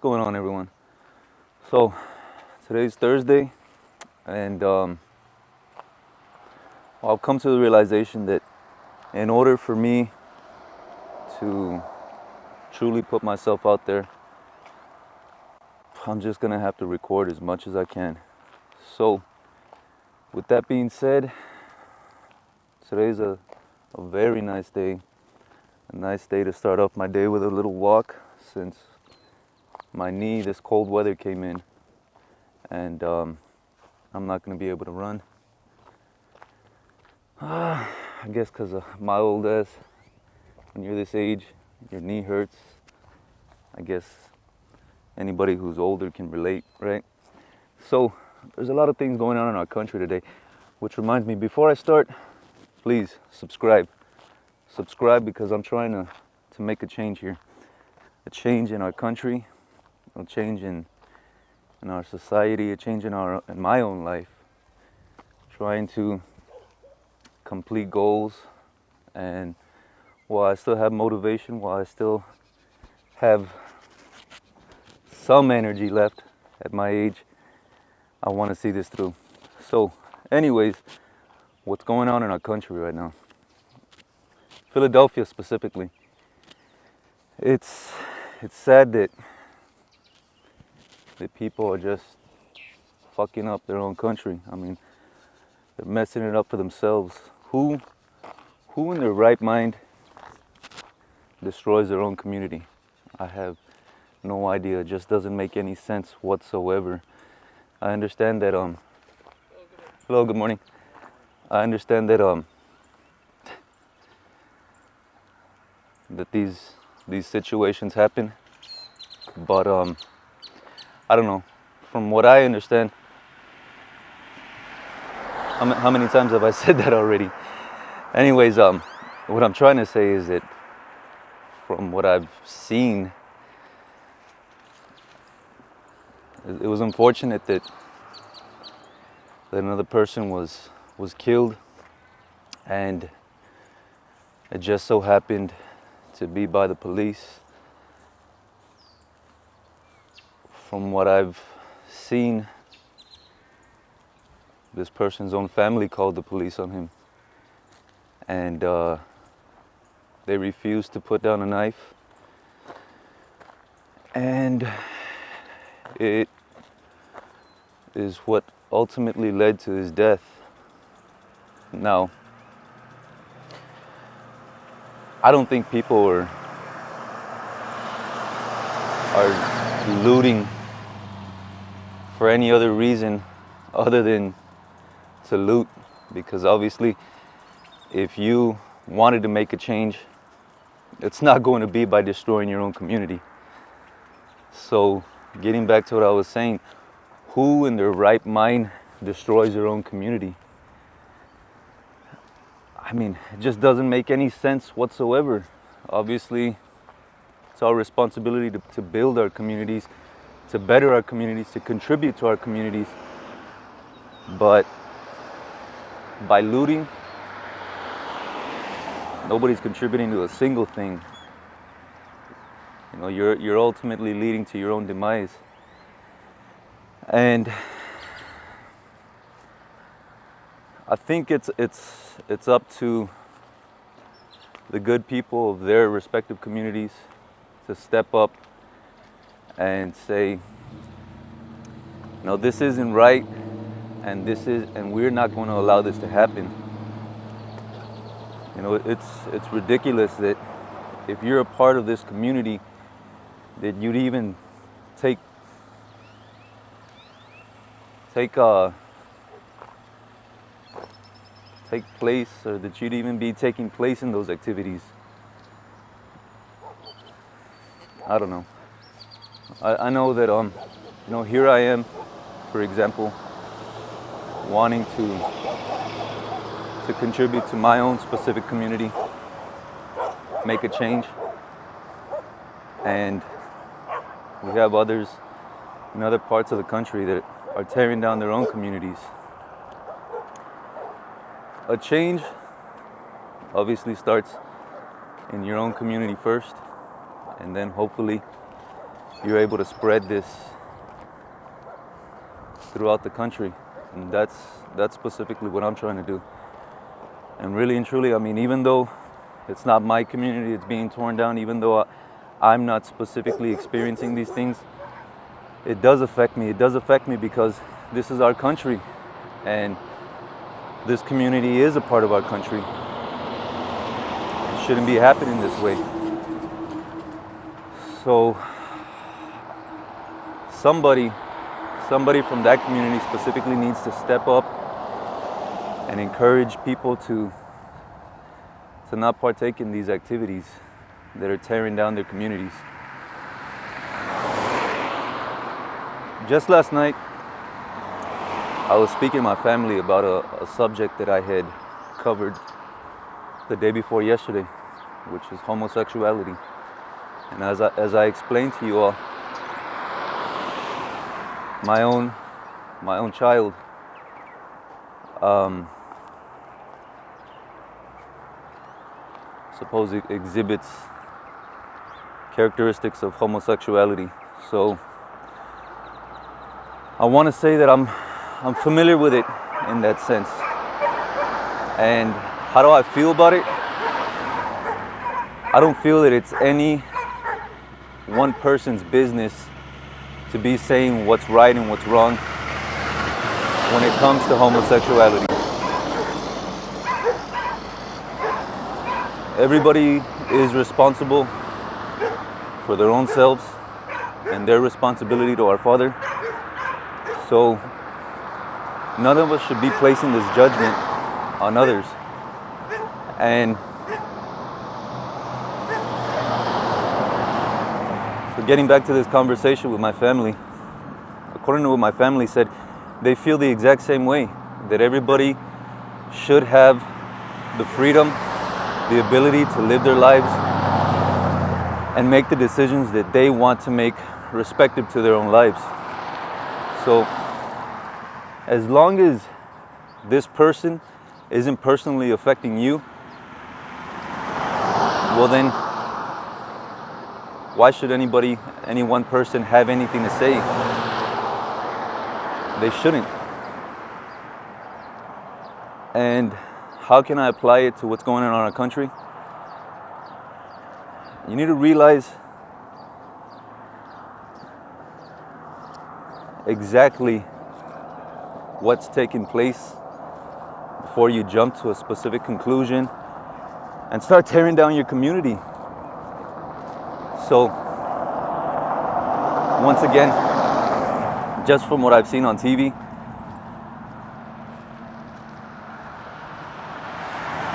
going on, everyone? So today's Thursday, and I've come to the realization that in order for me to truly put myself out there, I'm just gonna have to record as much as I can. So with that being said, today's a very nice day. A nice day to start off my day with a little walk, since this cold weather came in, and I'm not gonna be able to run. I guess because of my old ass, when you're this age, your knee hurts. I guess anybody who's older can relate, right? So there's a lot of things going on in our country today, which reminds me, before I start, please subscribe. Subscribe, because I'm trying to make a change here. A change in our country, a change in our society, a change in my own life. Trying to complete goals, and while I still have motivation, while I still have some energy left at my age, I want to see this through. So anyways, what's going on in our country right now? Philadelphia specifically. It's sad that people are just fucking up their own country. I mean, they're messing it up for themselves. Who in their right mind destroys their own community? I have no idea. It just doesn't make any sense whatsoever. I understand that hello, good morning. I understand that that these situations happen, but I don't know. From what I understand, how many times have I said that already? Anyways, what I'm trying to say is that from what I've seen, it was unfortunate that another person was killed, and it just so happened to be by the police. From what I've seen, this person's own family called the police on him, and they refused to put down a knife, and it is what ultimately led to his death. Now, I don't think people are looting for any other reason other than to loot, because obviously if you wanted to make a change, it's not going to be by destroying your own community. So getting back to what I was saying, who in their right mind destroys their own community? I mean, it just doesn't make any sense whatsoever. Obviously, it's our responsibility to build our communities, to better our communities, to contribute to our communities. But by looting, nobody's contributing to a single thing. You know, you're ultimately leading to your own demise. And I think it's up to the good people of their respective communities to step up and say, no, this isn't right, and we're not going to allow this to happen. You know, it's ridiculous that if you're a part of this community, that you'd even take place, or that you'd even be taking place in those activities. I don't know. I know that you know, here I am, for example, wanting to contribute to my own specific community, make a change, and we have others in other parts of the country that are tearing down their own communities. A change obviously starts in your own community first, and then hopefully you're able to spread this throughout the country. And that's specifically what I'm trying to do. And really and truly, I mean, even though it's not my community, it's being torn down, even though I'm not specifically experiencing these things, it does affect me. It does affect me because this is our country, and this community is a part of our country. It shouldn't be happening this way. So somebody from that community specifically needs to step up and encourage people to not partake in these activities that are tearing down their communities. Just last night, I was speaking to my family about a subject that I had covered the day before yesterday, which is homosexuality. And as I explained to you all, my own child suppose it exhibits characteristics of homosexuality. So I want to say that I'm familiar with it in that sense. And how do I feel about it? I don't feel that it's any one person's business to be saying what's right and what's wrong when it comes to homosexuality. Everybody is responsible for their own selves and their responsibility to our Father. So none of us should be placing this judgment on others. And so getting back to this conversation with my family, according to what my family said, they feel the exact same way, that everybody should have the freedom, the ability to live their lives and make the decisions that they want to make respective to their own lives. So as long as this person isn't personally affecting you, well then, why should any one person have anything to say? They shouldn't. And how can I apply it to what's going on in our country? You need to realize exactly what's taking place before you jump to a specific conclusion and start tearing down your community. So, once again, just from what I've seen on TV,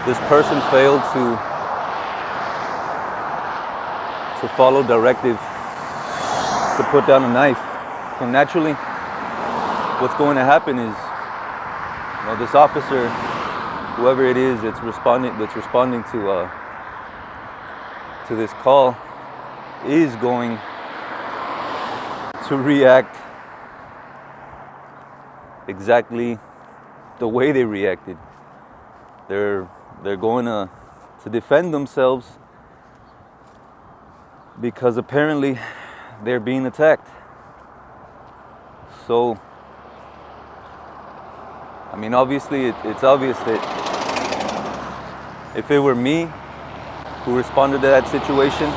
this person failed to follow directives to put down a knife. So naturally, what's going to happen is, this officer, whoever it is that's responding to this call, is going to react exactly the way they reacted. They're going to defend themselves because apparently they're being attacked. So, I mean, obviously, it's obvious that if it were me who responded to that situation,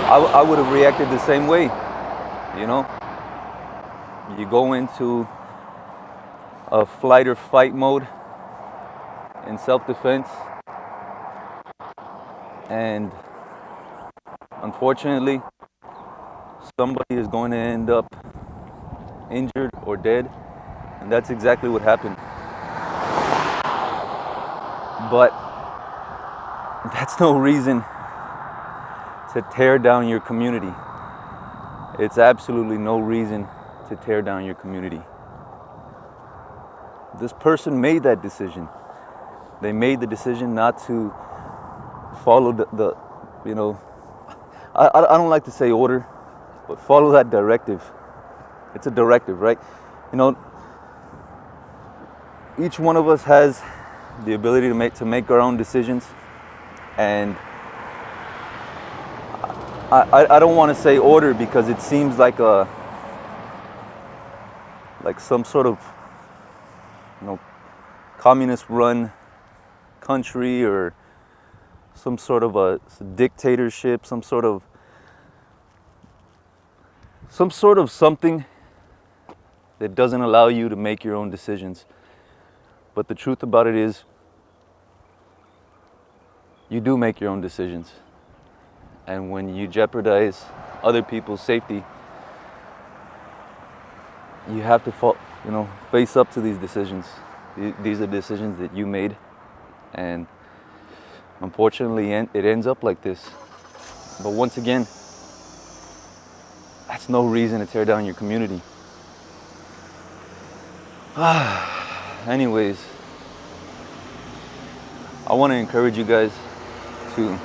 I would have reacted the same way. You go into a flight or fight mode in self-defense, and unfortunately, somebody is going to end up injured or dead, and that's exactly what happened. But that's no reason to tear down your community. It's absolutely no reason to tear down your community. This person made that decision. They made the decision not to follow I don't like to say order, but follow that directive. It's a directive, right? Each one of us has the ability to make our own decisions, and I don't want to say order because it seems like some sort of, you know, communist run country, or some sort of a dictatorship, some sort of something that doesn't allow you to make your own decisions. But the truth about it is, you do make your own decisions. And when you jeopardize other people's safety, you have to face up to these decisions. These are decisions that you made, and unfortunately it ends up like this. But once again, that's no reason to tear down your community. Anyways, I want to encourage you guys to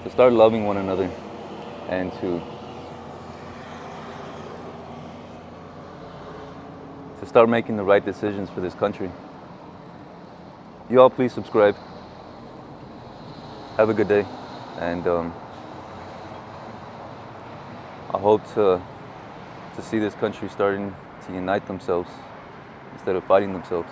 start loving one another, and to start making the right decisions for this country. You all please subscribe. Have a good day, and I hope to see this country starting to unite themselves instead of fighting themselves.